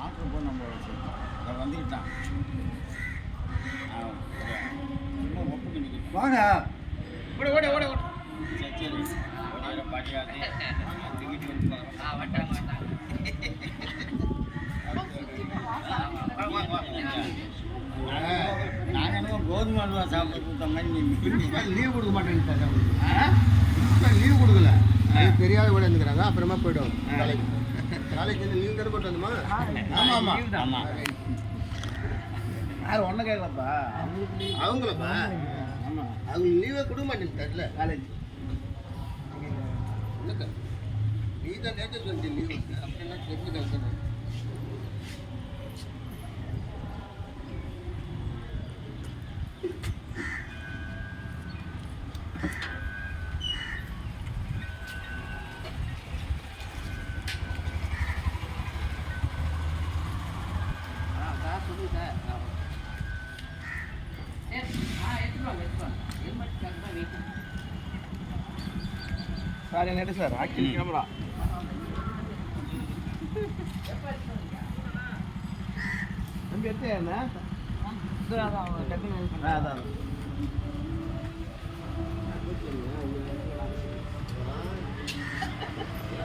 மாற்றம் போய் நம்ம வந்துக்கிட்டான் ஒப்புக்கு நிற்க வாங்க ஓட ஓட ஓட ஓட சரி சரி பாட்டியாது வீட்டு நாங்கள் என்ன கோதுமை அல்வா சாப்பிட்டு கொடுத்த மாதிரி பிரின்சிபால் லீவ் கொடுக்க மாட்டேன்னு லீவ் கொடுக்கல தெரியாத கூட இருந்துக்கிறாங்க அப்புறமா போய்டும் காலேஜ் காலேஜ் லீவ் தானே போட்டு வந்துமா ஆமாம் ஆமாம் ஆமாம் யார் ஒன்றும் கேட்கலப்பா அவங்களப்பா ஆமாம் அவங்க லீவே கொடுக்க மாட்டேன்னு தரல காலேஜ் நீ தான் நேற்று சொல்லிட்டு லீவ் அப்படின்னா தெரிஞ்சு கழிக்கணும் சார் என்ன சார் ஆக்சுவலி கேமரா நம்பி எடுத்து என்ன அதான்